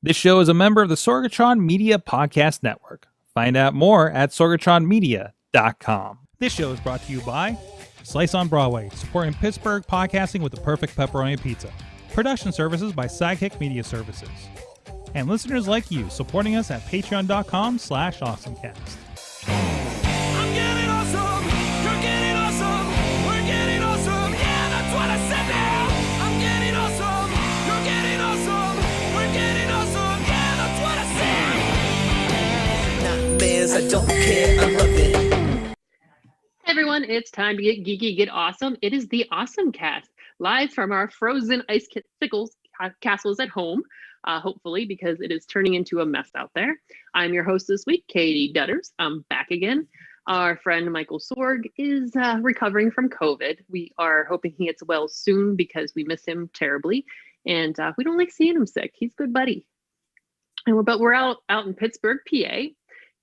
This show is a member of the Sorgatron Media Podcast Network. Find out more at sorgatronmedia.com. This show is brought to you by Slice on Broadway, supporting Pittsburgh podcasting with the perfect pepperoni pizza. Production services by Sidekick Media Services. And listeners like you, supporting us at patreon.com/AwesomeCast. I'm getting awesome, you're getting awesome, we're getting awesome, yeah, that's what I said now. I'm getting awesome, you're getting awesome, we're getting awesome, yeah, that's what I said. Nightmares, I don't care, I love it. Hey everyone, it's time to get geeky, get awesome. It is the AwesomeCast, live from our frozen icicles castles at home, hopefully, because it is turning into a mess out there. I'm your host this week, Katie Dutters. I'm back again. Our friend Michael Sorg is recovering from COVID. We are hoping he gets well soon because we miss him terribly, and we don't like seeing him sick. He's a good buddy. But we're out in Pittsburgh, PA,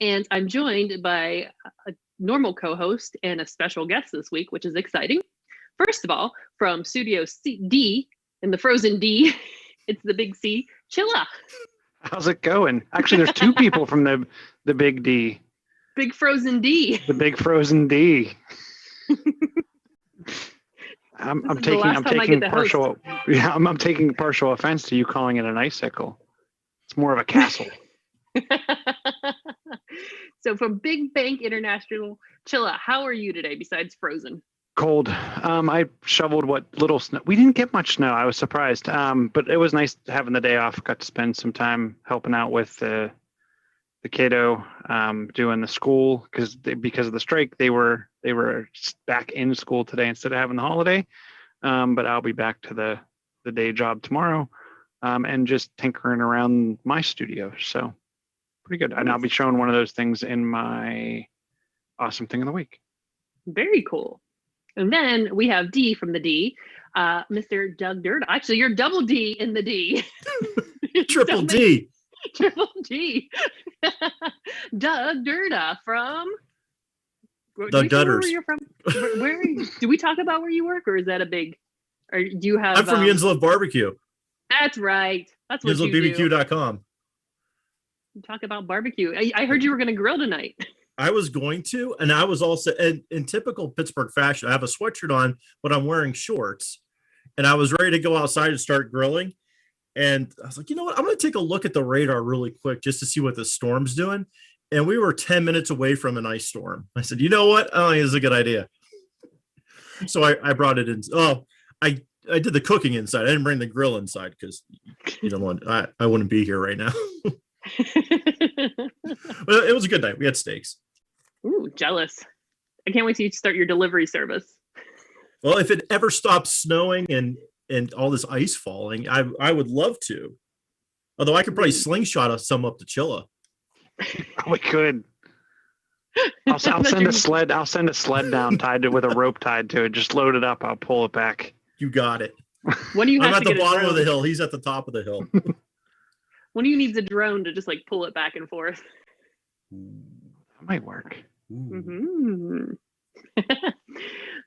and I'm joined by a normal co-host and a special guest this week, which is exciting. First of all, from Studio D in the Frozen D, it's the Big C, Chilla. How's it going? Actually, there's two people from the Big D. Big Frozen D. The Big Frozen D. I'm taking partial. Yeah, I'm taking partial offense to you calling it an icicle. It's more of a castle. So from Big Bank International, Chilla, how are you today besides frozen? Cold. I shoveled what little snow. We didn't get much snow. I was surprised. But it was nice having the day off. Got to spend some time helping out with the kiddo, doing the school because of the strike. They were back in school today instead of having the holiday. But I'll be back to the day job tomorrow, and just tinkering around my studio. So pretty good. And I'll be showing one of those things in my awesome thing of the week. Very cool. And then we have D from the D, Mr. Doug Derda. Actually, you're double D in the D. Triple D. Triple D. Doug Derda from. Doug Dudders. Where you're from? Where are you? Do we talk about where you work, or is that a big? Or do you have? I'm from Yinslive Barbecue. That's right. That's what you do. YinslivBBQ.com. You talk about barbecue. I heard you were going to grill tonight. I was going to, and I was also in typical Pittsburgh fashion. I have a sweatshirt on, but I'm wearing shorts, and I was ready to go outside and start grilling. And I was like, you know what? I'm going to take a look at the radar really quick just to see what the storm's doing. And we were 10 minutes away from an ice storm. I said, you know what? I don't think it's a good idea. So I brought it in. Oh, I did the cooking inside. I didn't bring the grill inside because you don't want. I wouldn't be here right now. But it was a good night. We had steaks. Ooh, jealous. I can't wait to start your delivery service. Well, if it ever stops snowing and all this ice falling, I would love to. Although I could probably slingshot some up to Chilla. We could. I'll send a sled. I'll send a sled down with a rope tied to it. Just load it up. I'll pull it back. You got it. When do you have I'm to at the get a bottom of drone? the hill. He's at the top of the hill. When do you need the drone to just like pull it back and forth? That might work. Mm-hmm.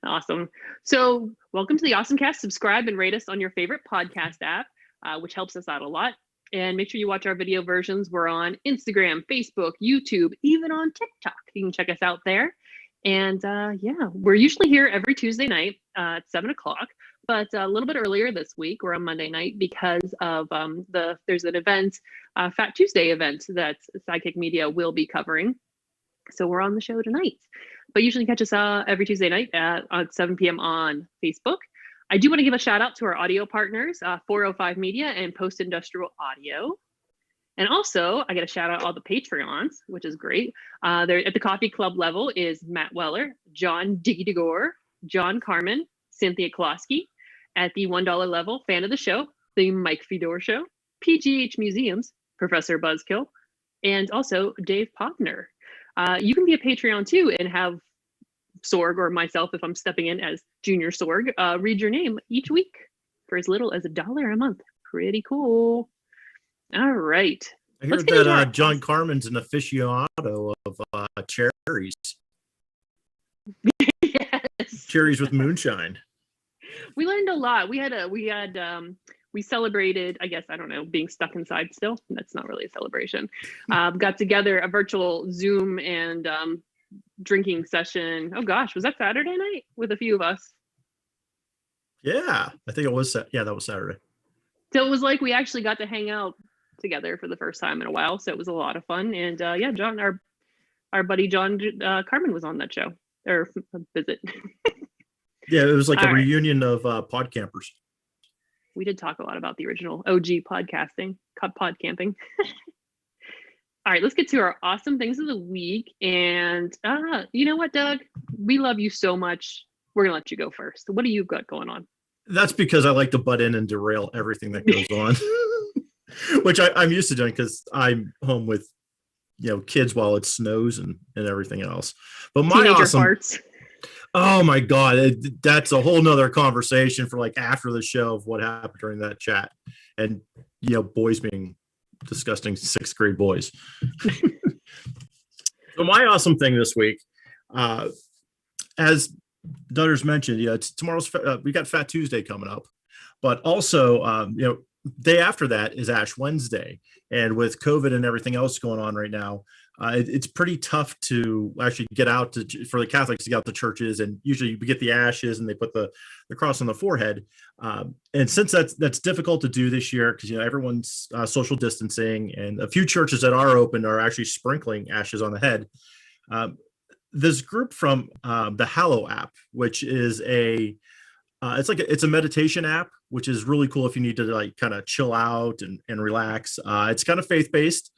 Awesome. So welcome to the AwesomeCast. Subscribe and rate us on your favorite podcast app, which helps us out a lot. And make sure you watch our video versions. We're on Instagram, Facebook, YouTube, even on TikTok. You can check us out there. And yeah, we're usually here every Tuesday night at 7 o'clock, but a little bit earlier this week. We're on Monday night because of there's an event, Fat Tuesday event that Sidekick Media will be covering. So we're on the show tonight. But usually catch us every Tuesday night at 7 p.m. on Facebook. I do want to give a shout out to our audio partners, 405 Media and Post Industrial Audio. And also, I get a shout out all the Patreons, which is great. They're at the coffee club level is Matt Weller, John Diggy DeGore, John Carmen, Cynthia Klosky. At the $1 level, fan of the show, the Mike Fedor Show, PGH Museums, Professor Buzzkill, and also Dave Popner. You can be a Patreon too and have Sorg or myself, if I'm stepping in as Junior Sorg, read your name each week for as little as $1 a month. Pretty cool. All right. I heard that John Carmen's an aficionado of cherries. Yes. Cherries with moonshine. We learned a lot. We celebrated, I guess, I don't know, being stuck inside still. That's not really a celebration. Got together a virtual Zoom and drinking session. Oh gosh, was that Saturday night with a few of us? Yeah, I think it was. Yeah, that was Saturday. So it was like we actually got to hang out together for the first time in a while. So it was a lot of fun. And yeah, John, our buddy John Carmen was on that show or visit. Yeah, it was like All a right. reunion of pod campers. We did talk a lot about the original OG podcasting, pod camping. All right, let's get to our awesome things of the week. And you know what, Doug? We love you so much. We're going to let you go first. What do you got going on? That's because I like to butt in and derail everything that goes on, which I'm used to doing because I'm home with, kids while it snows and everything else. But my Teenager awesome, farts. oh my God, that's a whole nother conversation for like after the show of what happened during that chat. And, boys being disgusting 6th grade boys. So my awesome thing this week, as Dudders mentioned, it's tomorrow's, we got Fat Tuesday coming up, but also, day after that is Ash Wednesday. And with COVID and everything else going on right now, it's pretty tough to actually get out for the Catholics to get out to churches. And usually you get the ashes and they put the cross on the forehead. And since that's difficult to do this year, because everyone's social distancing, and a few churches that are open are actually sprinkling ashes on the head. This group from the Hallow app, which is it's a meditation app, which is really cool if you need to like kind of chill out and relax. It's kind of faith-based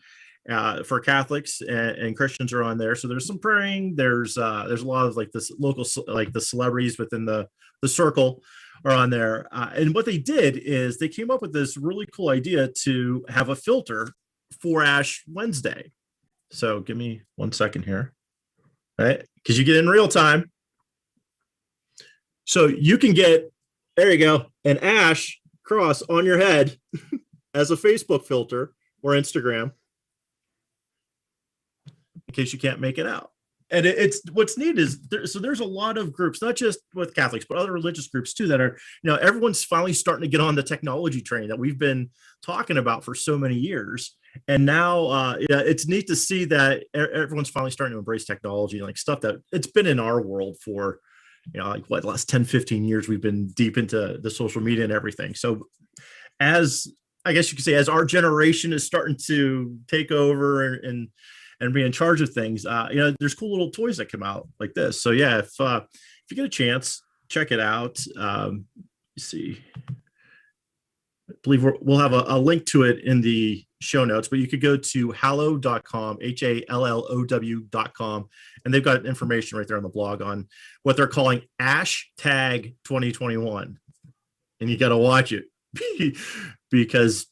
for Catholics, and Christians are on there. So there's some praying. There's a lot of like this local, like the celebrities within the circle are on there. And what they did is they came up with this really cool idea to have a filter for Ash Wednesday. So give me 1 second here. All right, because you get in real time. So you can get, there you go, an ash cross on your head as a Facebook filter or Instagram, in case you can't make it out. And it's what's neat is there's a lot of groups, not just with Catholics, but other religious groups too, that are, everyone's finally starting to get on the technology train that we've been talking about for so many years. And now it's neat to see that everyone's finally starting to embrace technology, like stuff that it's been in our world for, like what, the last 10, 15 years, we've been deep into the social media and everything. So as I guess you could say, as our generation is starting to take over and be in charge of things, there's cool little toys that come out like this. So yeah, if you get a chance, check it out. You see, I believe we'll have a link to it in the show notes, but you could go to hallow.com, HALLOW.com, and they've got information right there on the blog on what they're calling Hashtag 2021. And you got to watch it because,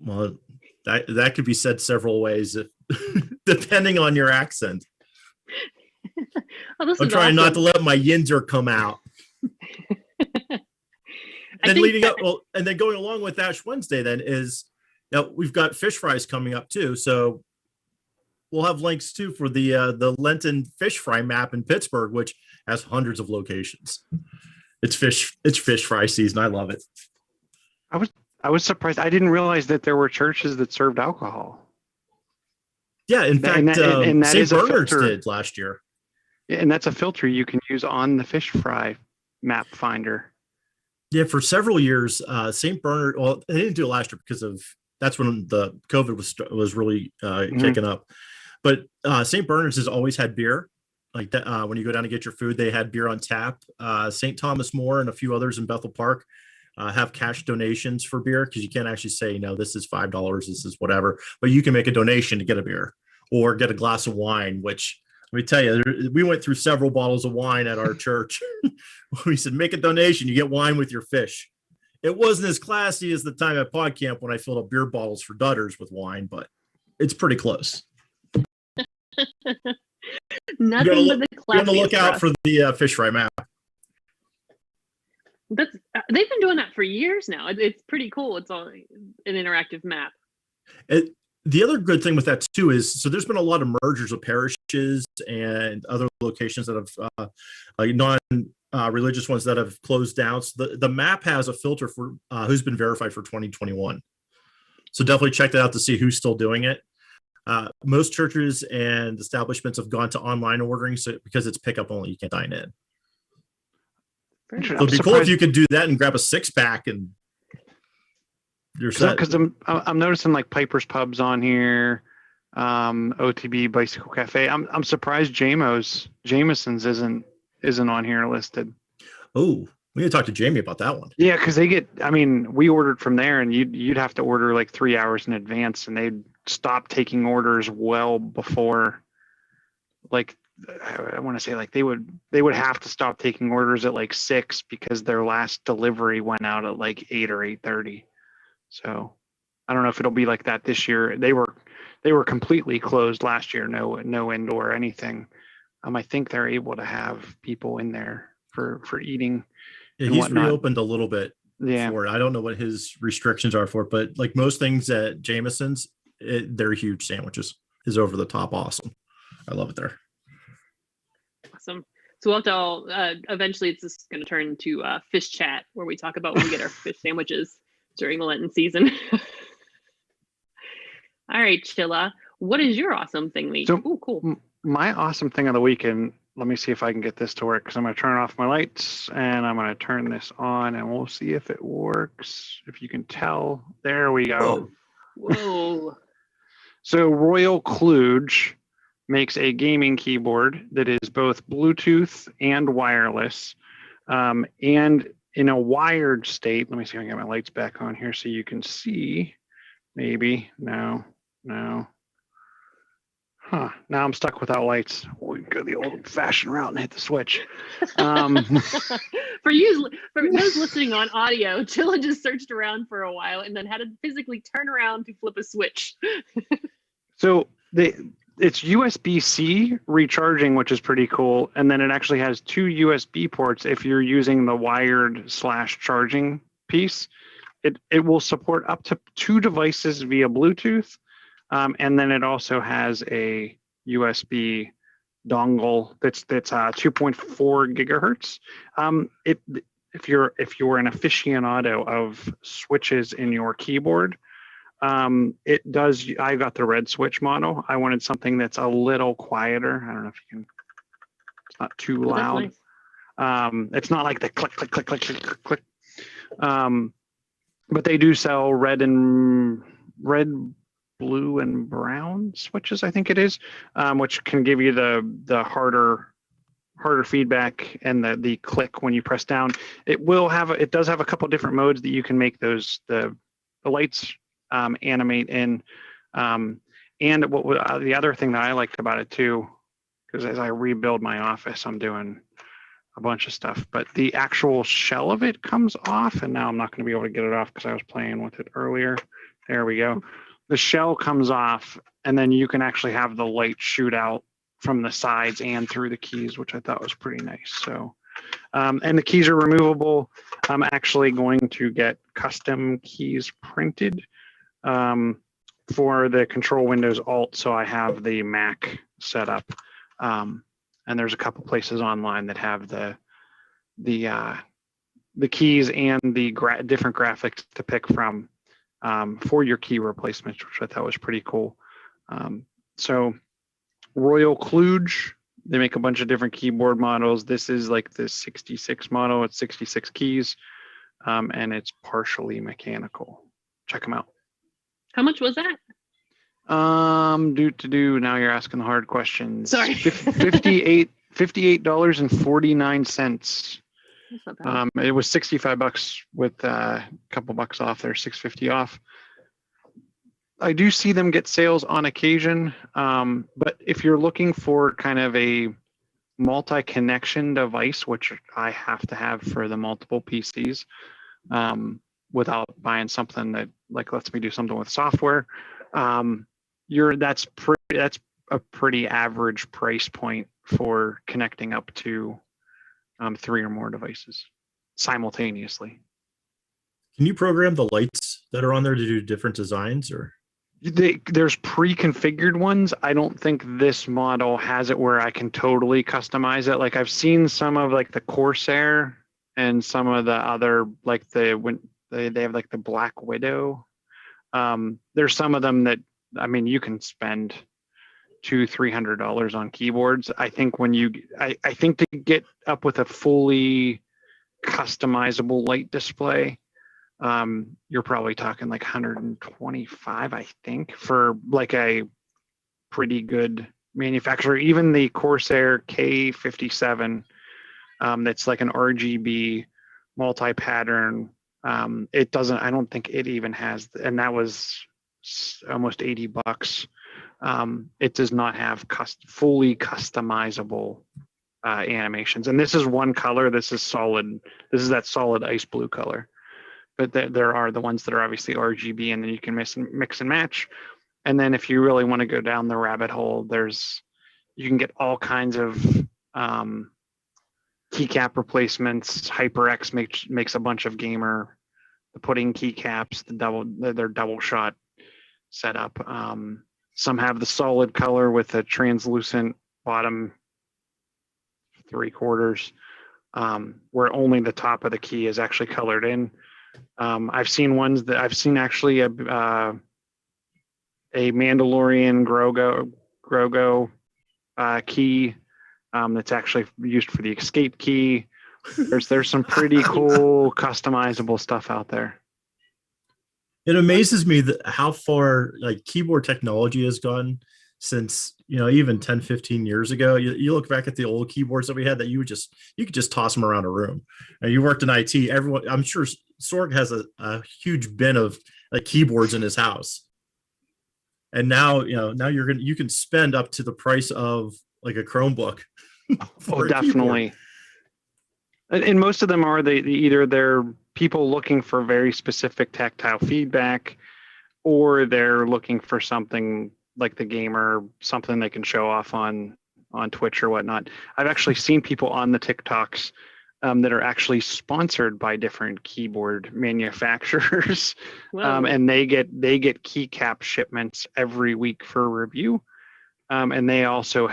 well, that could be said several ways depending on your accent. Well, I'm trying not to let my yinzer come out. And then going along with Ash Wednesday then is, we've got fish fries coming up too. So we'll have links too for the Lenten fish fry map in Pittsburgh, which has hundreds of locations. It's fish fry season. I love it. I was surprised. I didn't realize that there were churches that served alcohol. Yeah, in fact, St. Bernard's did last year. And that's a filter you can use on the fish fry map finder. Yeah, for several years, St. Bernard. Well, they didn't do it last year because that's when the COVID was really kicking up. But St. Bernard's has always had beer. Like that, when you go down to get your food, they had beer on tap. St. Thomas More and a few others in Bethel Park have cash donations for beer, because you can't actually say, this is $5, this is whatever, but you can make a donation to get a beer or get a glass of wine, which let me tell you, we went through several bottles of wine at our church. We said, make a donation, you get wine with your fish. It wasn't as classy as the time at Pod Camp when I filled up beer bottles for Dudders with wine, but it's pretty close. Nothing but the classiest. You're on the lookout for the fish fry map. They've been doing that for years now. It's pretty cool. It's all an interactive map. The other good thing with that too is, so there's been a lot of mergers of parishes and other locations that have non-religious ones that have closed down. So the map has a filter for who's been verified for 2021. So definitely check that out to see who's still doing it. Most churches and establishments have gone to online ordering, so because it's pickup only, you can't dine in. So it'd be cool if you could do that and grab a 6-pack and you're set. Because I'm noticing like Piper's Pub's on here, OTB Bicycle Cafe. I'm surprised Jameson's isn't on here listed. Oh, we need to talk to Jamie about that one. Yeah, because we ordered from there, and you'd have to order like 3 hours in advance, and they'd stop taking orders well before, like, I want to say like they would have to stop taking orders at like 6 because their last delivery went out at like 8 or 8:30. So I don't know if it'll be like that this year. They were completely closed last year, no indoor or anything. I think they're able to have people in there for eating. Yeah, he's reopened a little bit. Yeah, for it. I don't know what his restrictions are for it, but like most things at Jameson's, they're huge sandwiches. Is over the top awesome. I love it there. Awesome. So we'll have to all, eventually it's just going to turn into fish chat, where we talk about when we get our fish sandwiches. during the Lenten season. All right, Chilla. What is your awesome thing week? So- Oh, cool. My awesome thing of the weekend, let me see if I can get this to work, because I'm going to turn off my lights and I'm going to turn this on and we'll see if it works. If you can tell. There we go. Whoa. So Royal Kludge makes a gaming keyboard that is both Bluetooth and wireless, and in a wired state. Let me see if I can get my lights back on here so you can see. Maybe. No. Huh. Now I'm stuck without lights. We can go the old-fashioned route and hit the switch. For those listening on audio, Chilla just searched around for a while and then had to physically turn around to flip a switch. So it's USB-C recharging, which is pretty cool. And then it actually has 2 USB ports if you're using the wired/charging piece. It will support up to 2 devices via Bluetooth. And then it also has a USB dongle that's 2.4 gigahertz. If you're an aficionado of switches in your keyboard, it does. I got the red switch model. I wanted something that's a little quieter. I don't know if you can. It's not too Oh, that's loud. nice. It's not like the click click click click click click. But they do sell red, blue, and brown switches, I think it is, which can give you the harder feedback and the click when you press down. It does have a couple different modes that you can make those the lights animate in. And the other thing that I liked about it too, because as I rebuild my office, I'm doing a bunch of stuff, but the actual shell of it comes off, and now I'm not going to be able to get it off because I was playing with it earlier. There we go. The shell comes off, and then you can actually have the light shoot out from the sides and through the keys, which I thought was pretty nice. So, and the keys are removable. I'm actually going to get custom keys printed for the control Windows Alt, so I have the Mac set up. And there's a couple places online that have the keys and the different graphics to pick from for your key replacements, which I thought was pretty cool. So Royal Kludge, they make a bunch of different keyboard models. This is like the 66 model. It's 66 keys, and it's partially mechanical. Check them out. How much was that? Now you're asking the hard questions. Sorry. $58.49. That's not bad. It was $65 with a couple bucks off there, $6.50 off. I do see them get sales on occasion, but if you're looking for kind of a multi-connection device, which I have to have for the multiple PCs, without buying something that like lets me do something with software, that's a pretty average price point for connecting up to 3 or more devices simultaneously. Can you program the lights that are on there to do different designs, or? There's pre-configured ones. I don't think this model has it where I can totally customize it. Like I've seen some of like the Corsair and some of the other, like when they have like the Black Widow. There's some of them that, I mean, you can spend $200-$300 on keyboards. I think I think to get up with a fully customizable light display, you're probably talking like 125, I think, for like a pretty good manufacturer. Even the Corsair K57, that's like an RGB multi-pattern. I don't think it even has, and that was almost $80. It does not have fully customizable animations. And this is one color. This is solid. This is that solid ice blue color. But there are the ones that are obviously RGB, and then you can mix and match. And then if you really want to go down the rabbit hole, you can get all kinds of keycap replacements. HyperX makes a bunch of gamer, the pudding keycaps, their double shot setup. Some have the solid color with a translucent bottom 3/4, where only the top of the key is actually colored in. I've seen ones that I've seen actually a Mandalorian Grogo key that's actually used for the escape key. There's some pretty cool customizable stuff out there. It amazes me that how far like keyboard technology has gone since, even 10, 15 years ago. You look back at the old keyboards that we had that you could just toss them around a room. And you worked in IT, everyone, I'm sure Sorg has a huge bin of like keyboards in his house. And now, you can spend up to the price of like a Chromebook. Oh, definitely. And most of them are either they're people looking for very specific tactile feedback, or they're looking for something like the gamer, something they can show off on Twitch or whatnot. I've actually seen people on the TikToks that are actually sponsored by different keyboard manufacturers, and they get keycap shipments every week for review, and they actually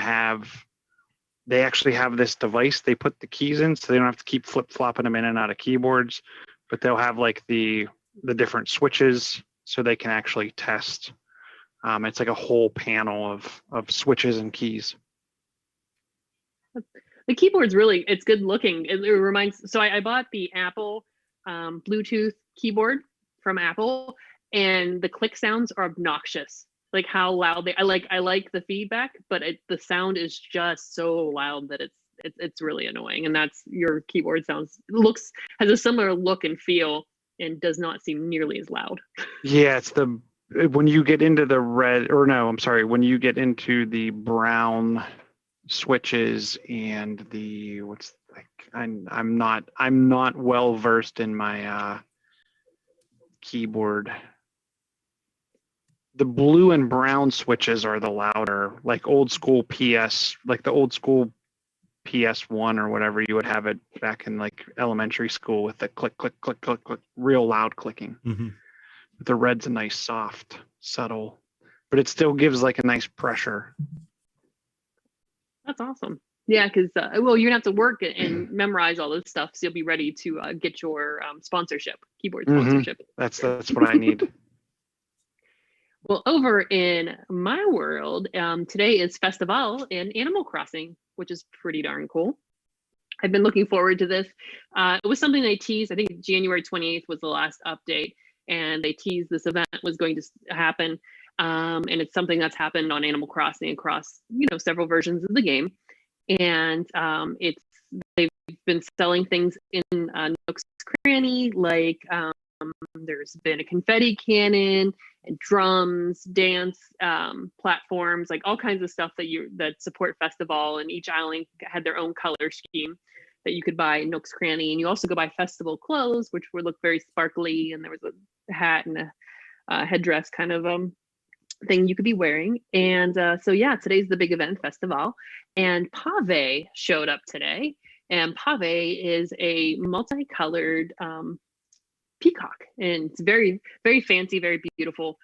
have this device they put the keys in, so they don't have to keep flip-flopping them in and out of keyboards, but they'll have like the different switches so they can actually test. It's like a whole panel of switches and keys. The keyboard's it's good looking. It reminds, so I bought the Apple Bluetooth keyboard from Apple, and the click sounds are obnoxious. Like how loud I like the feedback, but the sound is just so loud that it's really annoying. And that's your keyboard has a similar look and feel and does not seem nearly as loud. Yeah, it's when you get into the when you get into the brown switches and I'm not well versed in my keyboard. The blue and brown switches are the louder, like old school PS, like the old school PS1 or whatever you would have it back in like elementary school with the click, click, click, click, click, real loud clicking. Mm-hmm. The red's a nice, soft, subtle, but it still gives like a nice pressure. That's awesome. Yeah, because you're gonna have to work and memorize all this stuff, so you'll be ready to get your keyboard sponsorship. That's what I need. Well, over in my world, today is Festivale in Animal Crossing, which is pretty darn cool. I've been looking forward to this. It was something they teased. I think January 28th was the last update, and they teased this event was going to happen. And it's something that's happened on Animal Crossing across, several versions of the game. And they've been selling things in Nook's Cranny, like there's been a confetti cannon and drums, dance platforms, like all kinds of stuff that support Festivale, and each island had their own color scheme that you could buy in Nook's Cranny. And you also go buy festival clothes, which would look very sparkly, and there was a hat and a headdress kind of thing you could be wearing. And today's the big event, Festivale, and Pgh showed up today. And Pgh is a multicolored peacock, and it's very, very fancy, very beautiful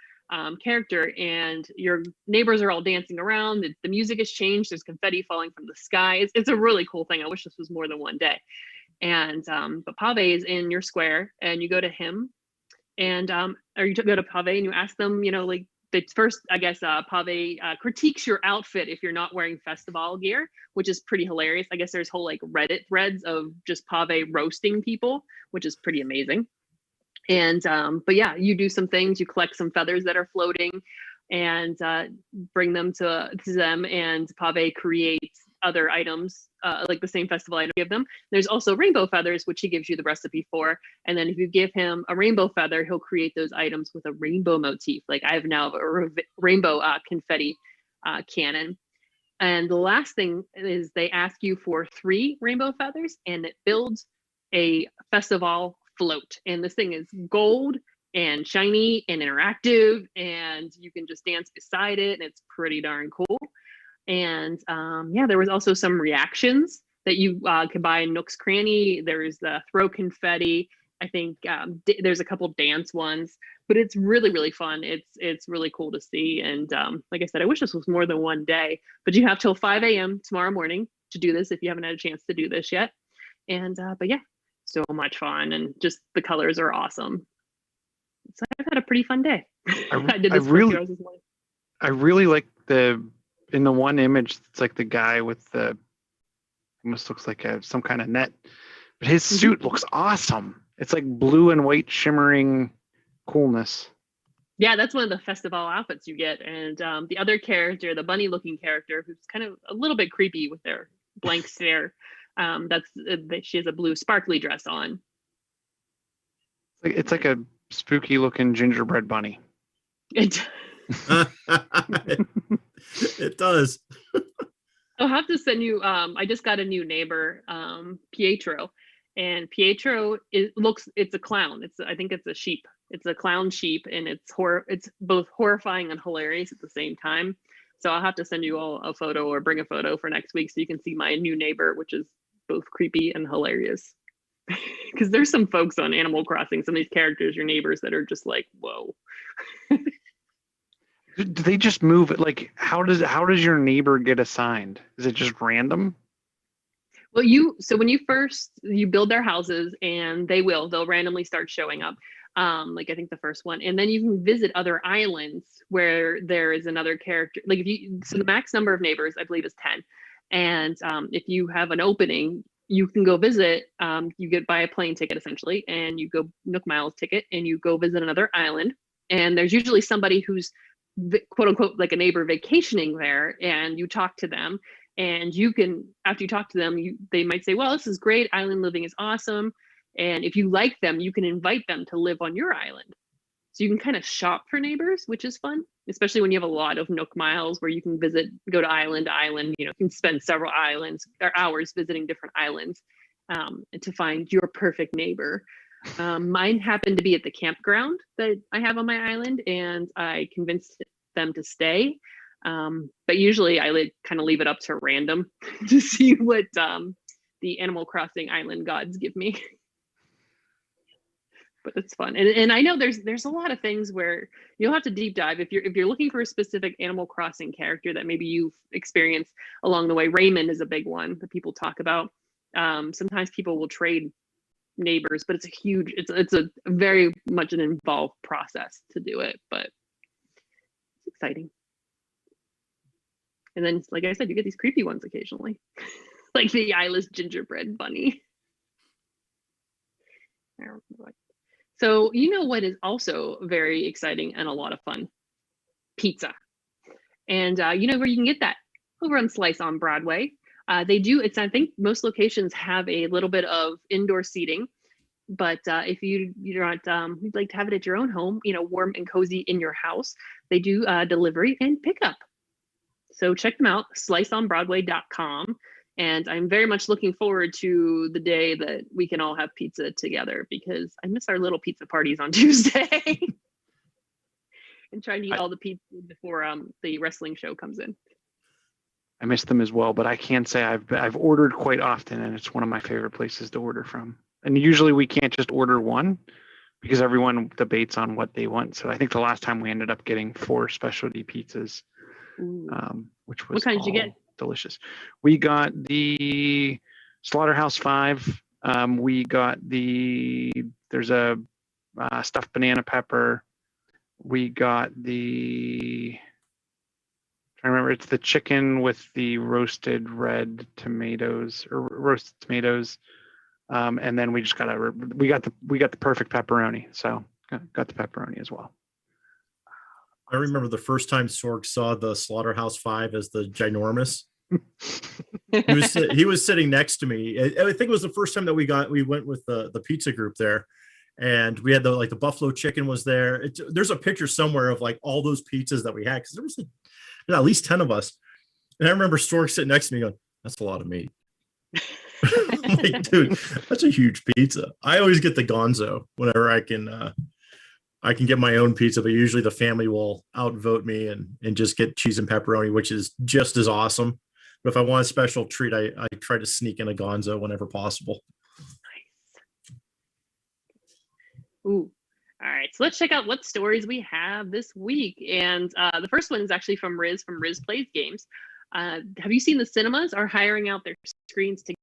character. And your neighbors are all dancing around. The music has changed. There's confetti falling from the sky. It's a really cool thing. I wish this was more than one day. And but Pgh is in your square, and you go to him, and or you go to Pgh and you ask them, first, I guess, Pgh critiques your outfit if you're not wearing Festivale gear, which is pretty hilarious. I guess there's whole like Reddit threads of just Pgh roasting people, which is pretty amazing. And but yeah, you do some things. You collect some feathers that are floating, and bring them to them. And Pgh creates other items, like the same festival item you give them. There's also rainbow feathers, which he gives you the recipe for. And then if you give him a rainbow feather, he'll create those items with a rainbow motif. Like I have now a rainbow confetti cannon. And the last thing is they ask you for 3 rainbow feathers, and it builds a Festivale float. And this thing is gold and shiny and interactive, and you can just dance beside it, and it's pretty darn cool. And there was also some reactions that you could buy in Nook's Cranny. There's the throw confetti. I think there's a couple dance ones, but it's really, really fun. It's really cool to see. And like I said, I wish this was more than one day, but you have till 5 a.m. tomorrow morning to do this if you haven't had a chance to do this yet. And but yeah, so much fun, and just the colors are awesome. So I've had a pretty fun day. I did this for a few hours this morning. I really like in the one image, it's like the guy with almost looks like some kind of net, but his suit looks awesome. It's like blue and white shimmering coolness. Yeah, that's one of the Festivale outfits you get. And the other character, the bunny looking character, who's kind of a little bit creepy with their blank stare, she has a blue sparkly dress on. It's like a spooky looking gingerbread bunny. It does. I'll have to send you. I just got a new neighbor, Pietro, and Pietro it's a clown. I think it's a sheep. It's a clown sheep, and it's both horrifying and hilarious at the same time. So I'll have to send you all a photo or bring a photo for next week so you can see my new neighbor, which is both creepy and hilarious. Because there's some folks on Animal Crossing, some of these characters, your neighbors, that are just like, whoa. Do they just move it? Like, how does your neighbor get assigned? Is it just random? Well, when you build their houses, and they'll randomly start showing up. Like I think the first one, and then you can visit other islands where there is another character. Like so the max number of neighbors, I believe, is 10. And if you have an opening, you can go visit. You buy a plane ticket essentially, and you go Nook Miles ticket, and you go visit another island. And there's usually somebody who's quote unquote like a neighbor vacationing there, and you talk to them. And you can, after you talk to them, they might say, well, this is great. Island living is awesome. And if you like them, you can invite them to live on your island. So you can kind of shop for neighbors, which is fun, especially when you have a lot of Nook Miles where you can go to island to island. You can spend several hours visiting different islands to find your perfect neighbor. Mine happened to be at the campground that I have on my island, and I convinced them to stay. But usually I kind of leave it up to random to see what the Animal Crossing island gods give me. But it's fun, and I know there's a lot of things where you'll have to deep dive if you're looking for a specific Animal Crossing character that maybe you've experienced along the way. Raymond is a big one that people talk about. Sometimes people will trade neighbors, but it's a very much an involved process to do it, but it's exciting. And then, like I said, you get these creepy ones occasionally, like the eyeless gingerbread bunny. So what is also very exciting and a lot of fun? Pizza. And where you can get that? Over on Slice on Broadway. They do. I think most locations have a little bit of indoor seating, but if you'd like to have it at your own home, warm and cozy in your house, they do delivery and pickup. So check them out, sliceonbroadway.com. And I'm very much looking forward to the day that we can all have pizza together, because I miss our little pizza parties on Tuesday. And trying to eat all the pizza before the wrestling show comes in. I miss them as well, but I can say I've ordered quite often, and it's one of my favorite places to order from. And usually we can't just order one because everyone debates on what they want. So I think the last time we ended up getting 4 specialty pizzas, which was what kind did you get? Delicious. We got the Slaughterhouse 5. We got there's a stuffed banana pepper. We got I remember it's the chicken with the roasted red tomatoes or roasted tomatoes. And then we just got the perfect pepperoni. So got the pepperoni as well. I remember the first time Sorg saw the Slaughterhouse 5 as the ginormous. he was sitting next to me. I think it was the first time that we went with the pizza group there, and we had the buffalo chicken was there. There's a picture somewhere of like all those pizzas that we had, because there was at least 10 of us. And I remember Stork sitting next to me going, "That's a lot of meat." I'm like, dude, that's a huge pizza. I always get the Gonzo whenever I can get my own pizza, but usually the family will outvote me and just get cheese and pepperoni, which is just as awesome. But if I want a special treat, I try to sneak in a Gonzo whenever possible. Nice. Ooh. All right. So let's check out what stories we have this week. And the first one is actually from Riz Plays Games. Have you seen the cinemas are hiring out their screens to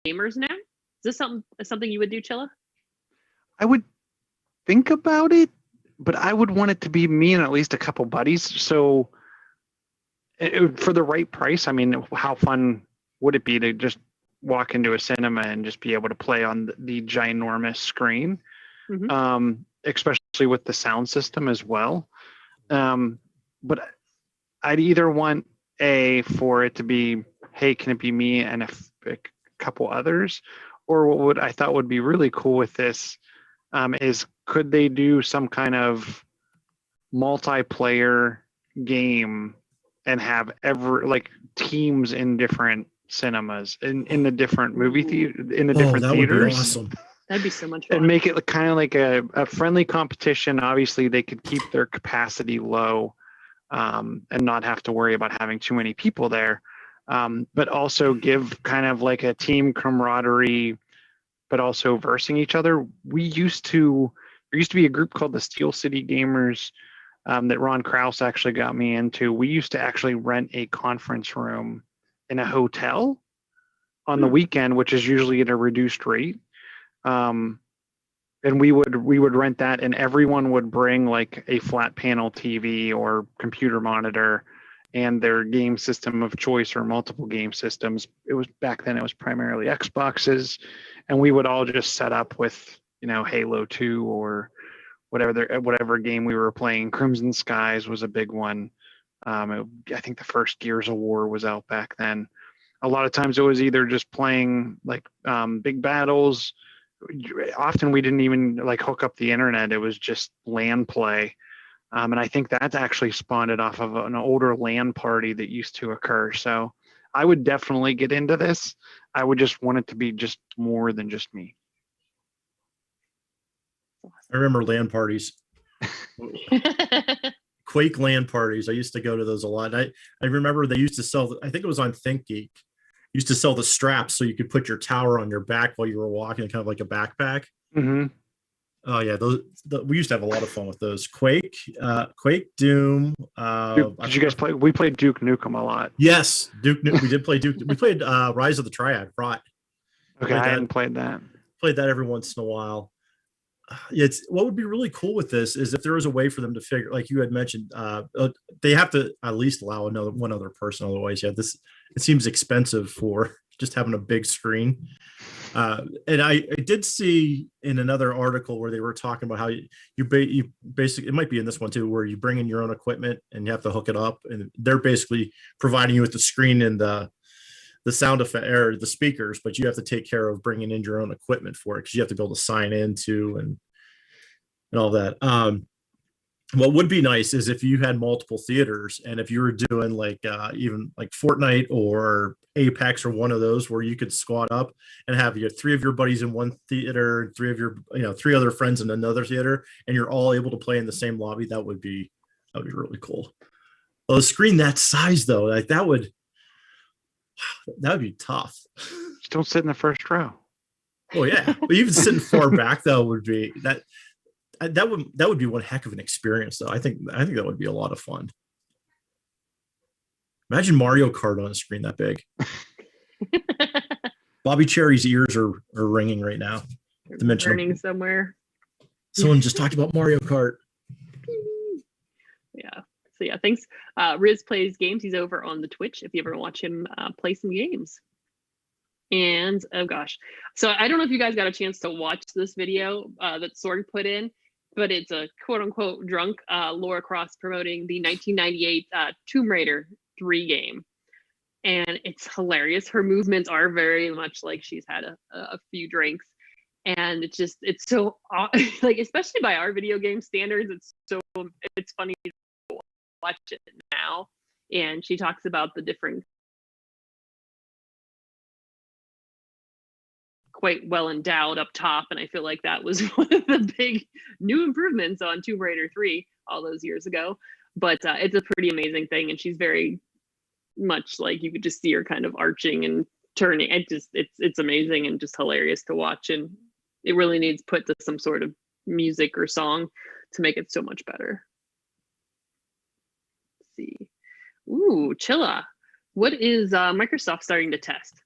gamers now? this something you would do, Chilla? I would think about it, but I would want it to be me and at least a couple buddies. So for the right price, I mean, how fun would it be to just walk into a cinema and just be able to play on the ginormous screen, especially with the sound system as well. But I'd either want for it to be, hey, can it be me and a couple others? Or what I thought would be really cool with this is, could they do some kind of multiplayer game and have teams in different cinemas in the different movie different that theaters? Would be awesome. That'd be so much fun. And make it kind of like a friendly competition. Obviously, they could keep their capacity low and not have to worry about having too many people there, but also give kind of like a team camaraderie, but also versing each other. There used to be a group called the Steel City Gamers that Ron Krause actually got me into. We used to actually rent a conference room in a hotel on the weekend, which is usually at a reduced rate. And we would rent that, and everyone would bring like a flat panel TV or computer monitor and their game system of choice or multiple game systems. It was back then, it was primarily Xboxes, and we would all just set up with, Halo 2 or whatever game we were playing. Crimson Skies was a big one. I think the first Gears of War was out back then. A lot of times it was either just playing like big battles. Often we didn't even like hook up the internet. It was just LAN play. And I think that's actually spawned it off of an older LAN party that used to occur. So I would definitely get into this. I would just want it to be just more than just me. I remember LAN parties. Quake LAN parties. I used to go to those a lot. I remember they used to sell, I think it was on ThinkGeek, used to sell the straps so you could put your tower on your back while you were walking, kind of like a backpack. Mm-hmm. Oh yeah, we used to have a lot of fun with those. Quake, Doom. Did you guys play? We played Duke Nukem a lot. Yes, Duke. We did play Duke. We played Rise of the Triad. Right. Okay, I hadn't played that. Played that every once in a while. It's what would be really cool with this is if there was a way for them to figure, like you had mentioned, they have to at least allow one other person. Otherwise, it seems expensive for just having a big screen. And I did see in another article where they were talking about how you basically, it might be in this one too, where you bring in your own equipment and you have to hook it up, and they're basically providing you with the screen and the sound effect or the speakers, but you have to take care of bringing in your own equipment for it because you have to be able to sign into and all that. What would be nice is if you had multiple theaters, and if you were doing like even like Fortnite or Apex or one of those where you could squad up and have three of your buddies in one theater, three of your three other friends in another theater, and you're all able to play in the same lobby. That would be really cool. Well, a screen that size though, like that would be tough. Just don't sit in the first row. Oh yeah, but even sitting far back though would be that would be one heck of an experience though. I think that would be a lot of fun. Imagine Mario Kart on a screen that big. Bobby Cherry's ears are ringing right now. To mention burning somewhere. Someone just talked about Mario Kart. Yeah. So yeah, thanks. Riz Plays Games. He's over on the Twitch if you ever watch him play some games. And oh gosh, so I don't know if you guys got a chance to watch this video that Sorg put in, but it's a quote unquote drunk Lara Croft promoting the 1998 Tomb Raider 3 game. And it's hilarious. Her movements are very much like she's had a few drinks. And it's so like, especially by our video game standards, it's funny to watch it now. And she talks about the different quite well endowed up top, and I feel like that was one of the big new improvements on Tomb Raider 3 all those years ago. But it's a pretty amazing thing, and she's very much like, you could just see her kind of arching and turning. It's amazing and just hilarious to watch, and it really needs put to some sort of music or song to make it so much better. Let's see. Ooh, Chilla. What is Microsoft starting to test?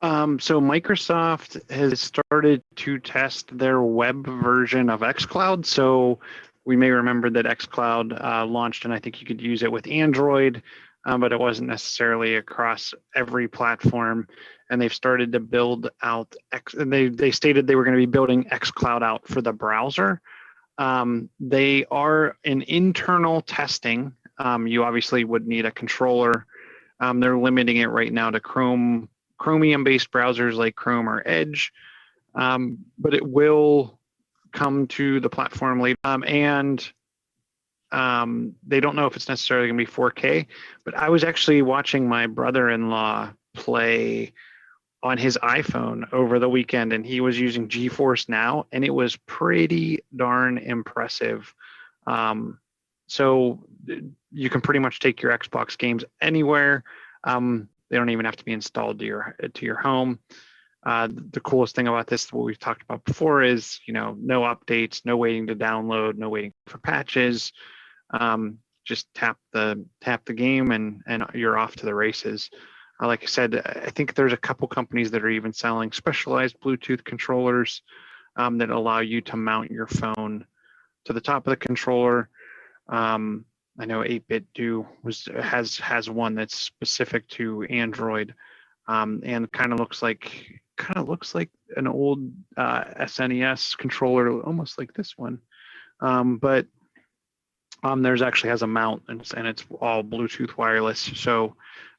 So Microsoft has started to test their web version of xCloud. So we may remember that xCloud launched, and I think you could use it with Android, but it wasn't necessarily across every platform. And they've started to build out they stated they were going to be building xCloud out for the browser. They are in internal testing. You obviously would need a controller. They're limiting it right now to Chromium-based browsers like Chrome or Edge, but it will come to the platform later. And they don't know if it's necessarily going to be 4K, but I was actually watching my brother-in-law play on his iPhone over the weekend, and he was using GeForce Now, and it was pretty darn impressive. So you can pretty much take your Xbox games anywhere. They don't even have to be installed to your home. The coolest thing about this, what we've talked about before, is no updates, no waiting to download, no waiting for patches. Just tap the game and you're off to the races. Like I said, I think there's a couple companies that are even selling specialized Bluetooth controllers that allow you to mount your phone to the top of the controller. I know 8-Bit has one that's specific to Android, and kind of looks like an old SNES controller, almost like this one, but there's actually has a mount, and it's all Bluetooth wireless. So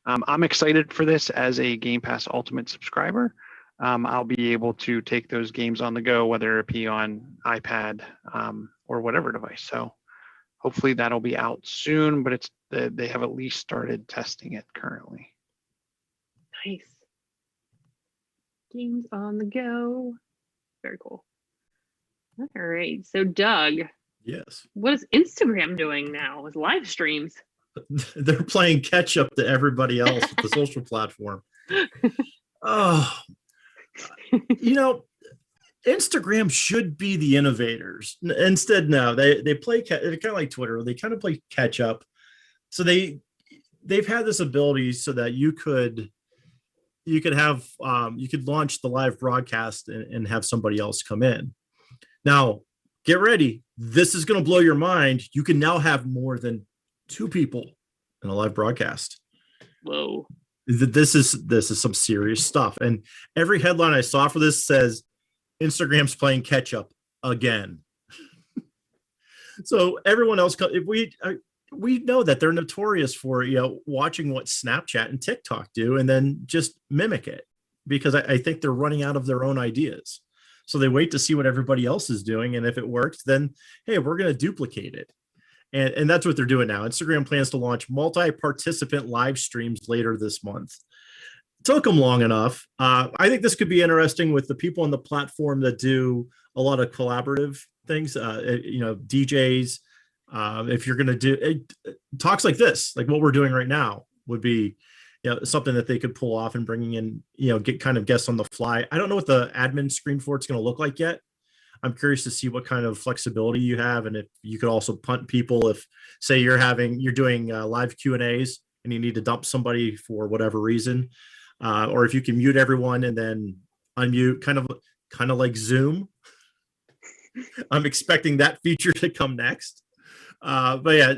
I'm excited for this as a Game Pass Ultimate subscriber. I'll be able to take those games on the go, whether it be on iPad or whatever device. So hopefully that'll be out soon, but they have at least started testing it currently. Nice. Games on the go. Very cool. All right. So Doug, Yes. what is Instagram doing now with live streams? They're playing catch up to everybody else with the social platform. Oh, Instagram should be the innovators. Instead, no, they play. They're kind of like Twitter. They kind of play catch up. So they've had this ability so that you could launch the live broadcast and have somebody else come in. Now, get ready. This is going to blow your mind. You can now have more than 2 people in a live broadcast. Whoa. This is some serious stuff. And every headline I saw for this says Instagram's playing catch up again. So everyone else, we know that they're notorious for watching what Snapchat and TikTok do and then just mimic it, because I think they're running out of their own ideas. So they wait to see what everybody else is doing, and if it works, then hey, we're going to duplicate it. And that's what they're doing now. Instagram plans to launch multi-participant live streams later this month. It took them long enough. I think this could be interesting with the people on the platform that do a lot of collaborative things, DJs. If you're going to do talks like this, like what we're doing right now, would be something that they could pull off and bringing in, get kind of guests on the fly. I don't know what the admin screen for it's going to look like yet. I'm curious to see what kind of flexibility you have, and if you could also punt people if, say, you're doing live Q&As and you need to dump somebody for whatever reason, or if you can mute everyone and then unmute, kind of like Zoom. I'm expecting that feature to come next. But yeah,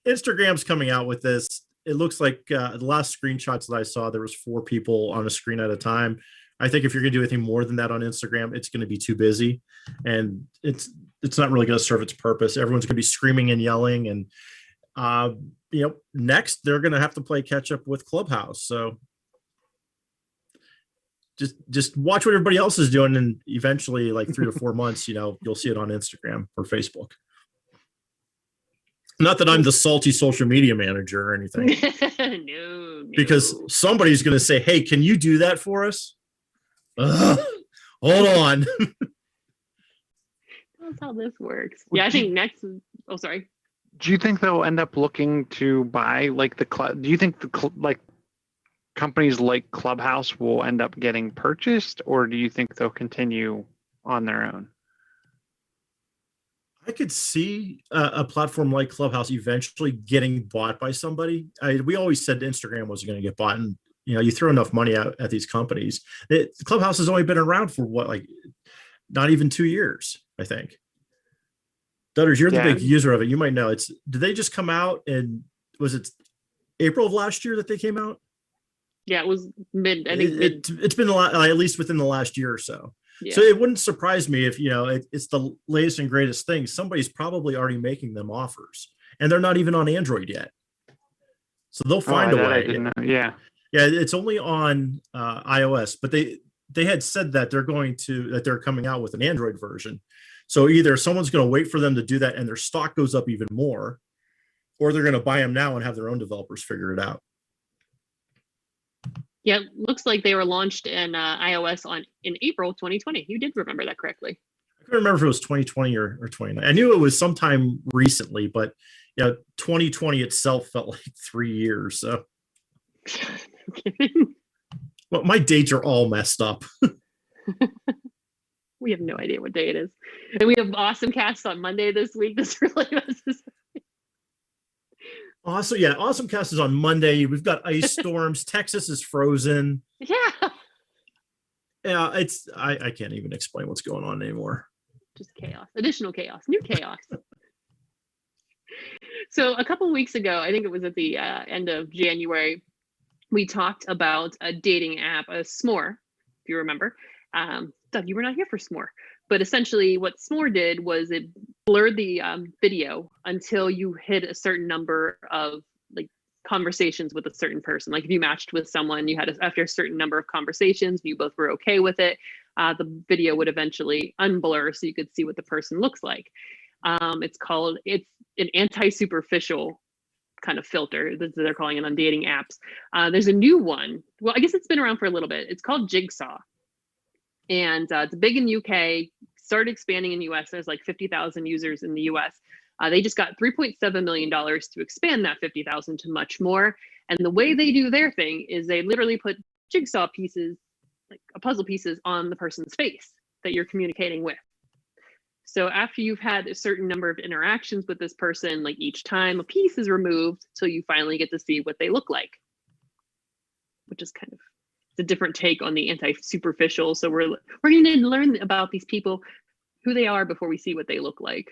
Instagram's coming out with this. It looks like the last screenshots that I saw, there was 4 people on a screen at a time. I think if you're going to do anything more than that on Instagram, it's going to be too busy, and it's not really going to serve its purpose. Everyone's going to be screaming and yelling, and next they're going to have to play catch up with Clubhouse. So just watch what everybody else is doing, and eventually, like 3 to 4 months, you'll see it on Instagram or Facebook. Not that I'm the salty social media manager or anything. No. Because somebody's going to say, hey, can you do that for us? Hold on. That's how this works. Yeah, I think next. Oh, sorry. Do you think they'll end up looking to buy do you think companies like Clubhouse will end up getting purchased, or do you think they'll continue on their own? I could see a platform like Clubhouse eventually getting bought by somebody. We always said Instagram was going to get bought, and you throw enough money out at these companies. The Clubhouse has only been around for what, like not even 2 years, I think. Dutters, you're the big user of it. You might know. Did they just come out, and was it April of last year that they came out? Yeah, it was mid. I think it's been a lot, at least within the last year or so. Yeah. So it wouldn't surprise me if it's the latest and greatest thing. Somebody's probably already making them offers, and they're not even on Android yet. So they'll find a way. I didn't know. Yeah, it's only on iOS, but they had said that they're coming out with an Android version. So either someone's going to wait for them to do that, and their stock goes up even more, or they're going to buy them now and have their own developers figure it out. Yeah, looks like they were launched in iOS in April 2020. You did remember that correctly. I couldn't remember if it was 2020 or 2019. I knew it was sometime recently, but 2020 itself felt like 3 years. So, well, my dates are all messed up. We have no idea what day it is, and we have AwesomeCast on Monday this week. This really messes up. AwesomeCast is on Monday. We've got ice storms. Texas is frozen. Yeah. Yeah, I can't even explain what's going on anymore. Just chaos, additional chaos, new chaos. So a couple of weeks ago, I think it was at the end of January, we talked about a dating app, a S'more, if you remember. Doug, you were not here for S'more. But essentially what S'more did was it blurred the video until you hit a certain number of like conversations with a certain person. Like if you matched with someone, you had after a certain number of conversations, you both were okay with it, the video would eventually unblur so you could see what the person looks like. It's an anti-superficial kind of filter. They're calling it on dating apps. There's a new one. Well, I guess it's been around for a little bit. It's called Jigsaw. And it's big in the UK, started expanding in the US. There's like 50,000 users in the US. They just got $3.7 million to expand that 50,000 to much more. And the way they do their thing is they literally put jigsaw pieces, like puzzle pieces on the person's face that you're communicating with. So after you've had a certain number of interactions with this person, like each time a piece is removed till you finally get to see what they look like, which is kind of a different take on the anti-superficial. So we're going to learn about these people, who they are before we see what they look like.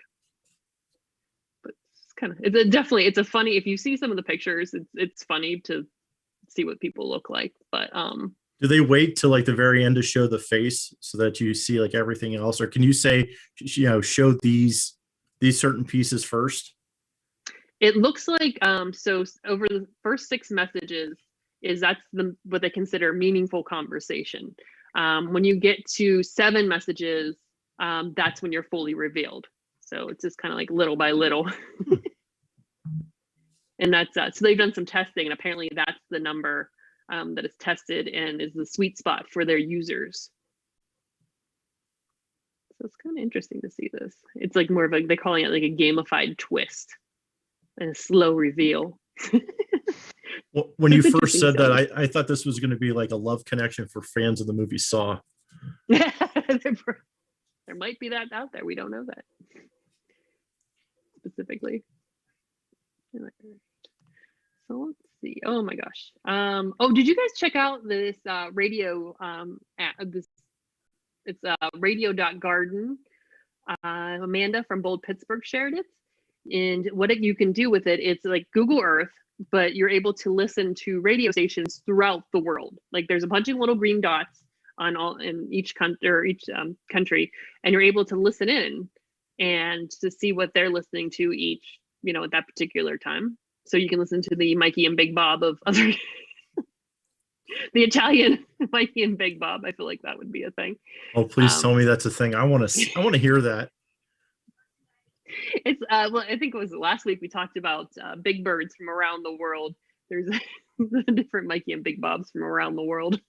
But it's a funny, if you see some of the pictures, it's funny to see what people look like. But do they wait till like the very end to show the face so that you see like everything else, or can you say, show these certain pieces first? It looks like so over the first 6 messages that's what they consider meaningful conversation. When you get to 7 messages, that's when you're fully revealed. So it's just kind of like little by little. And that's so they've done some testing, and apparently that's the number that is tested and is the sweet spot for their users. So it's kind of interesting to see this. It's like more of like, they're calling it like a gamified twist and a slow reveal. Well, when you first said that, I thought this was going to be like a love connection for fans of the movie Saw. There might be that out there. We don't know that specifically. So let's see. Oh my gosh. Did you guys check out this radio app? It's radio.garden. Amanda from Bold Pittsburgh shared it. And what you can do with it, it's like Google Earth, but you're able to listen to radio stations throughout the world. Like there's a bunch of little green dots in each country, and you're able to listen in and to see what they're listening to each, at that particular time. So you can listen to the Mikey and Big Bob of other, the Italian Mikey and Big Bob. I feel like that would be a thing. Oh, please tell me that's a thing. I want to hear that. It's well, I think it was last week we talked about big birds from around the world. There's different Mikey and Big Bobs from around the world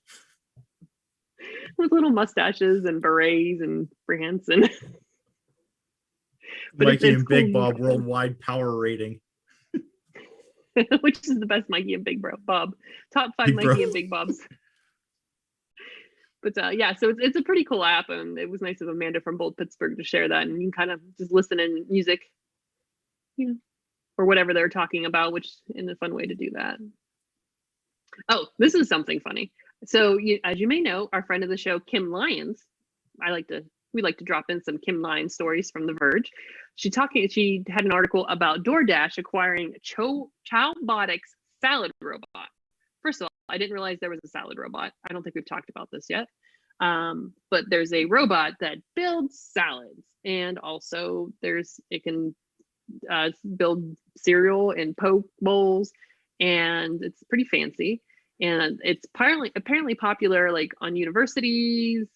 with little mustaches and berets and brands and Mikey and Big Bob worldwide power rating. Which is the best Mikey and Big Bob? Top 5 Mikey and Big Bobs. But so it's a pretty cool app, and it was nice of Amanda from Bold Pittsburgh to share that, and you can kind of just listen in music, or whatever they're talking about, which in a fun way to do that. Oh, this is something funny. So, as you may know, our friend of the show, Kim Lyons, we like to drop in some Kim Lyons stories from The Verge. She had an article about DoorDash acquiring Chowbotics salad robot. First of all, I didn't realize there was a salad robot. I don't think we've talked about this yet. But there's a robot that builds salads, and also it can build cereal and poke bowls, and it's pretty fancy. And it's apparently popular like on universities,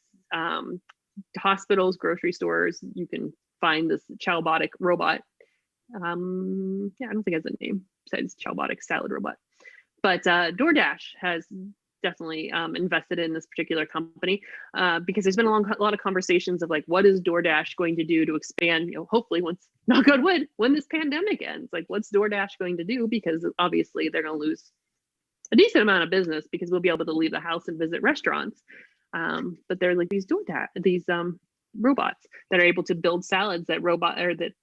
hospitals, grocery stores. You can find this Chowbotic robot. I don't think it has a name besides Chowbotic salad robot. But DoorDash has definitely invested in this particular company because there's been a lot of conversations of like, what is DoorDash going to do to expand, hopefully once, knock on wood, when this pandemic ends, like what's DoorDash going to do? Because obviously they're going to lose a decent amount of business because we'll be able to leave the house and visit restaurants. But they're like these robots that are able to build salads that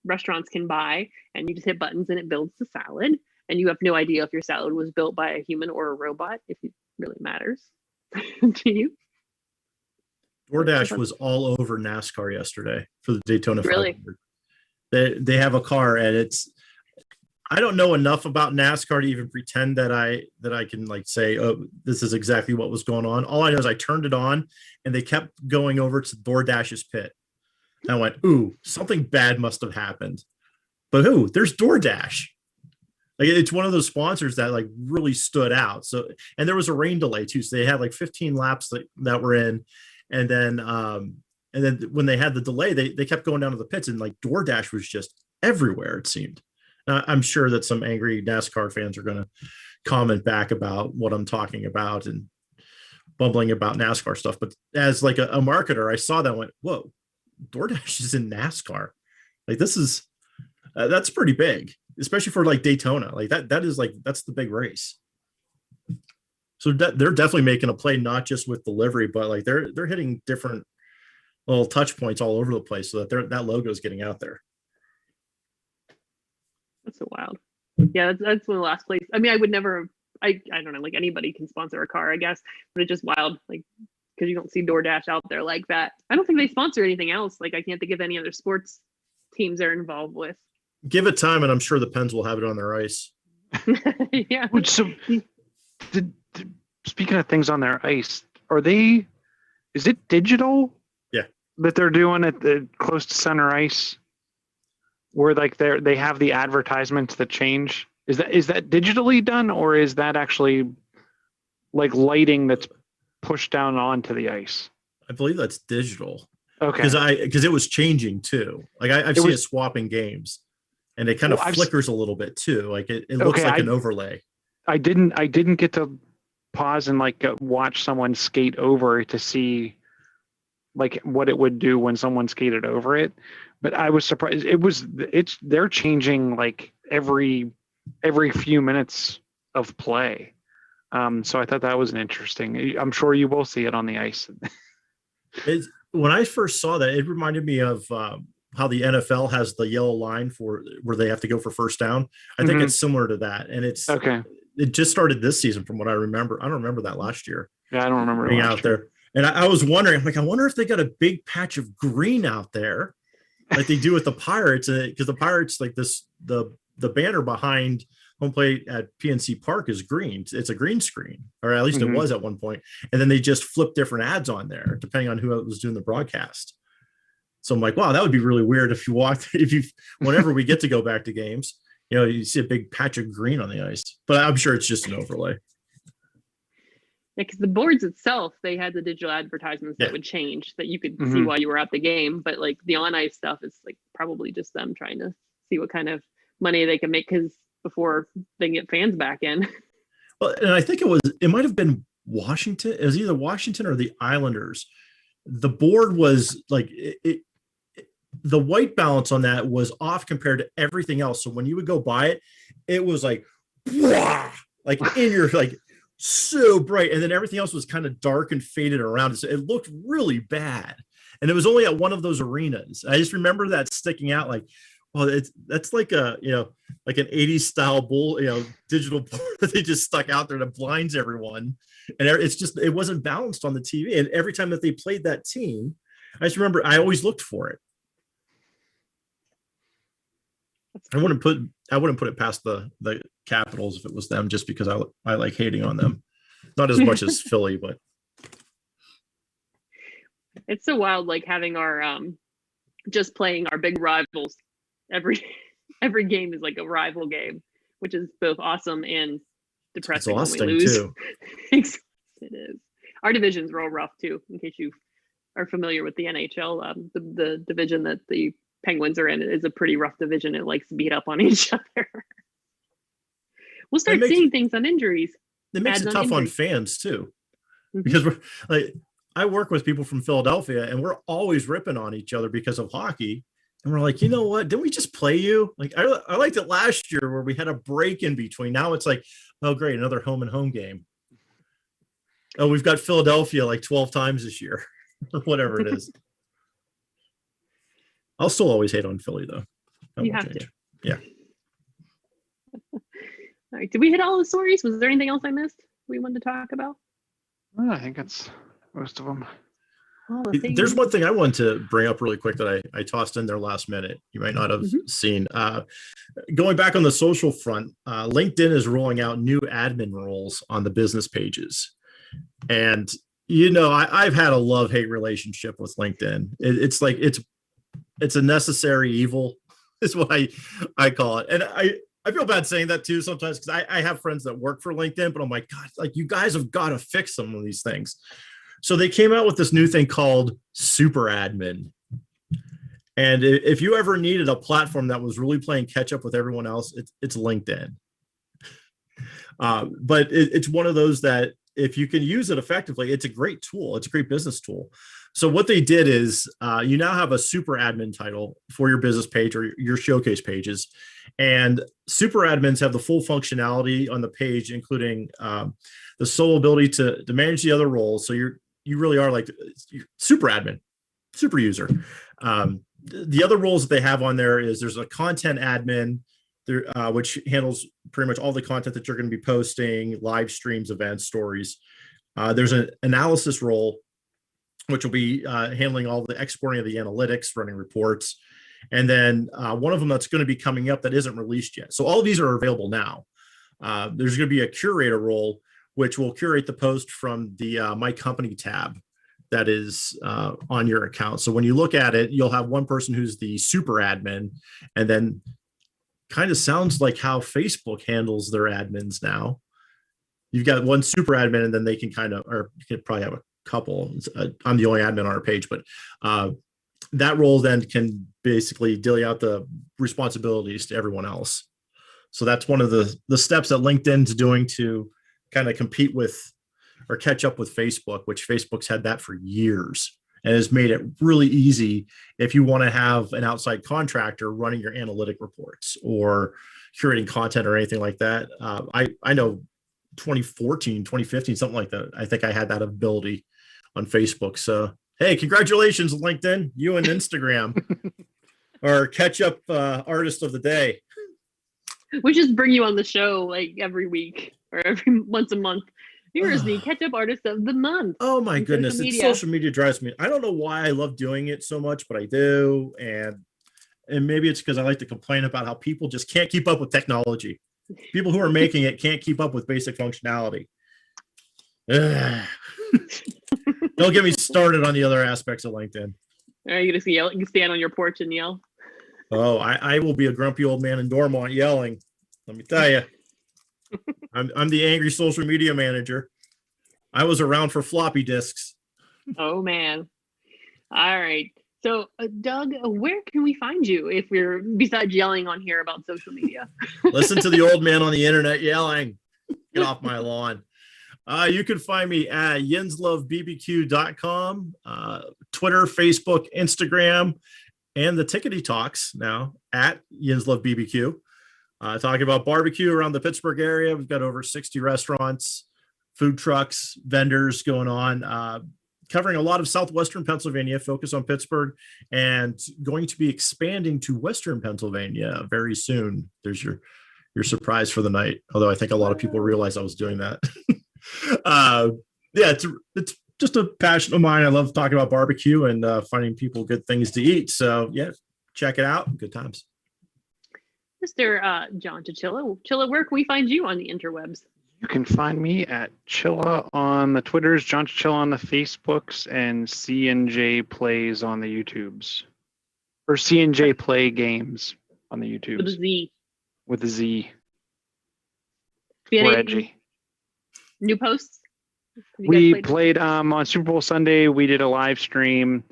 restaurants can buy, and you just hit buttons and it builds the salad. And you have no idea if your salad was built by a human or a robot, if it really matters to you. DoorDash was all over NASCAR yesterday for the Daytona 500. Really? They have a car, and I don't know enough about NASCAR to even pretend that I can like say, oh, this is exactly what was going on. All I know is I turned it on, and they kept going over to DoorDash's pit. And I went, ooh, something bad must have happened. But there's DoorDash. Like it's one of those sponsors that like really stood out. So, and there was a rain delay too. So they had like 15 laps that were in. And then when they had the delay, they kept going down to the pits, and like DoorDash was just everywhere, it seemed. I'm sure that some angry NASCAR fans are going to comment back about what I'm talking about and bumbling about NASCAR stuff. But as like a marketer, I saw that and went, whoa, DoorDash is in NASCAR. Like this is, that's pretty big, especially for like Daytona. Like that's the big race. So they're definitely making a play, not just with delivery, but like they're hitting different little touch points all over the place so that that logo is getting out there. That's so wild. Yeah, that's one of the last places. I mean, I would never, I don't know, like anybody can sponsor a car, I guess, but it's just wild, like, because you don't see DoorDash out there like that. I don't think they sponsor anything else. Like, I can't think of any other sports teams they're involved with. Give it time, and I'm sure the Pens will have it on their ice. Yeah. So, speaking of things on their ice, is it digital? Yeah. That they're doing at the close to center ice? Where like they have the advertisements that change. Is that digitally done, or is that actually like lighting that's pushed down onto the ice? I believe that's digital. Okay. Because it was changing too. Like I've seen it swapping games, and it kind of flickers a little bit too. Like it looks like an overlay. I didn't get to pause and like watch someone skate over to see like what it would do when someone skated over it. But I was surprised. They're changing like every few minutes of play. So I thought that was an interesting. I'm sure you will see it on the ice. When I first saw that, it reminded me of how the NFL has the yellow line for where they have to go for first down. I think it's similar to that, and it's okay. It just started this season, from what I remember. I don't remember that last year. Yeah, I don't remember being out there. And I was wondering, I wonder if they got a big patch of green out there, like they do with the Pirates, because the Pirates, like the banner behind home plate at PNC Park is green. It's a green screen, or at least it was at one point. And then they just flip different ads on there depending on who was doing the broadcast. So I'm like, wow, that would be really weird if whenever we get to go back to games, you see a big patch of green on the ice. But I'm sure it's just an overlay. Yeah, because the boards itself, they had the digital advertisements that would change that you could see while you were at the game. But like the on ice stuff is like probably just them trying to see what kind of money they can make before they can get fans back in. Well, and I think it might have been Washington. It was either Washington or the Islanders. The board was like the white balance on that was off compared to everything else. So when you would go by it, it was like, like in your like. So bright, and then everything else was kind of dark and faded around it. So it looked really bad, and it was only at one of those arenas. I just remember that sticking out. Like, well, that's like like an 80s style bull, digital board that they just stuck out there that blinds everyone. And it wasn't balanced on the TV. And every time that they played that team, I just remember I always looked for it. I wouldn't put it past the Capitals if it was them, just because I like hating on them. Not as much as Philly, but it's so wild, like having our just playing our big rivals. Every game is like a rival game, which is both awesome and depressing when we lose. Too. It is. Our division's real rough too, in case you are familiar with the NHL. The division that the Penguins are in is a pretty rough division. It likes to beat up on each other. We'll start seeing things on injuries. It makes it tough on fans too, because we're like, I work with people from Philadelphia, and we're always ripping on each other because of hockey. And we're like, you know what? Didn't we just play you? Like, I liked it last year where we had a break in between. Now it's like, oh, great, another home and home game. Oh, we've got Philadelphia like 12 times this year, or whatever it is. I'll still always hate on Philly, though. You have to. Yeah. All right. Did we hit all the stories? Was there anything else I missed we wanted to talk about? I think that's most of them. There's one thing I wanted to bring up really quick that I tossed in there last minute. You might not have seen. Going back on the social front, LinkedIn is rolling out new admin roles on the business pages. And, I've had a love-hate relationship with LinkedIn. It's like, it's a necessary evil is what I call it. And I feel bad saying that too sometimes, because I have friends that work for LinkedIn, but I'm like, God, like, you guys have got to fix some of these things. So they came out with this new thing called Super Admin. And if you ever needed a platform that was really playing catch up with everyone else, it's LinkedIn. But it's one of those that if you can use it effectively, it's a great tool. It's a great business tool. So what they did is you now have a super admin title for your business page or your showcase pages. And super admins have the full functionality on the page, including the sole ability to manage the other roles. So you really are like super admin, super user. The other roles that they have on there is there's a content admin, there, which handles pretty much all the content that you're going to be posting, live streams, events, stories. There's an analysis role, which will be handling all the exporting of the analytics, running reports. And then one of them that's going to be coming up that isn't released yet. So all of these are available now. There's going to be a curator role, which will curate the post from the My Company tab that is on your account. So when you look at it, you'll have one person who's the super admin, and then kind of sounds like how Facebook handles their admins now. You've got one super admin, and then they can or you could probably have a couple. I'm the only admin on our page, but that role then can basically dilly out the responsibilities to everyone else. So that's one of the steps that LinkedIn's doing to kind of compete with or catch up with Facebook, which Facebook's had that for years and has made it really easy if you want to have an outside contractor running your analytic reports or curating content or anything like that. I know 2014, 2015, something like that. I think I had that ability on Facebook. So, hey, congratulations, LinkedIn, you and Instagram are catch up artist of the day. We just bring you on the show like every week or every once a month. Here's the catch up artist of the month. Oh my goodness. Social media drives me. I don't know why I love doing it so much, but I do. And maybe it's because I like to complain about how people just can't keep up with technology. People who are making it can't keep up with basic functionality. Don't get me started on the other aspects of LinkedIn. Are you just yell? You can stand on your porch and yell. Oh, I will be a grumpy old man in Dormont yelling. Let me tell you, I'm the angry social media manager. I was around for floppy disks. Oh man! All right. So, Doug, where can we find you if we're besides yelling on here about social media? Listen to the old man on the internet yelling. Get off my lawn. You can find me at yinslovebbq.com, Twitter, Facebook, Instagram, and the Tickety Talks now at yinslovebbq. Talking about barbecue around the Pittsburgh area. We've got over 60 restaurants, food trucks, vendors going on. covering a lot of southwestern Pennsylvania, focus on Pittsburgh, and going to be expanding to western Pennsylvania very soon. There's your surprise for the night. Although I think a lot of people realize I was doing that. Yeah, it's just a passion of mine. I love talking about barbecue and finding people good things to eat. So yeah, check it out. Good times. Mr. John Chichilla, Chilla, where can we find you on the interwebs? You can find me at Chilla on the Twitters, John Chilla on the Facebooks, and CNJ Plays on the YouTubes. Or CNJ Play Games on the YouTubes. With a Z. With a Z. We're We're edgy. New posts? Have you We guys played on Super Bowl Sunday. We did a live stream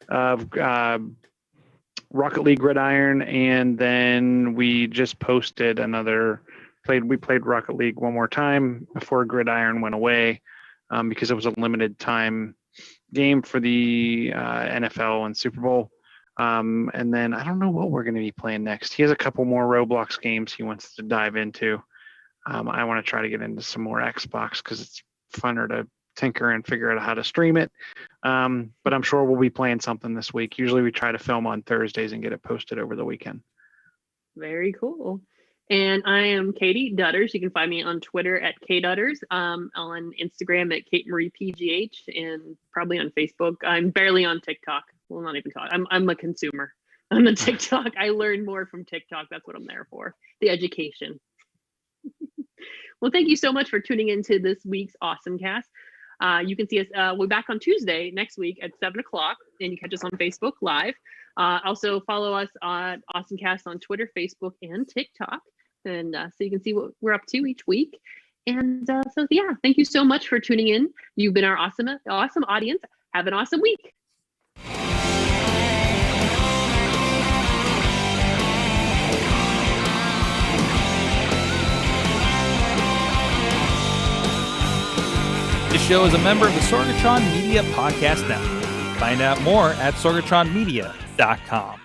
of Rocket League Gridiron, and then we just posted another. We played Rocket League one more time before Gridiron went away because it was a limited time game for the NFL and Super Bowl. And then I don't know what we're going to be playing next. He has a couple more Roblox games he wants to dive into. I want to try to get into some more Xbox because it's funner to tinker and figure out how to stream it. But I'm sure we'll be playing something this week. Usually we try to film on Thursdays and get it posted over the weekend. Very cool. And I am Katie Dutters. You can find me on Twitter at KDutters, on Instagram at Kate Marie PGH, and probably on Facebook. I'm barely on TikTok. Well, not even talk. I'm a consumer. I'm a TikTok. I learn more from TikTok. That's what I'm there for. The education. Well, thank you so much for tuning into this week's AwesomeCast. You can see us. We're back on Tuesday next week at 7 o'clock, and you catch us on Facebook Live. Also, follow us on AwesomeCast on Twitter, Facebook, and TikTok, and so you can see what we're up to each week. And so, yeah, thank you so much for tuning in. You've been our awesome audience. Have an awesome week. This show is a member of the Sorgatron Media Podcast Network. Find out more at sorgatronmedia.com.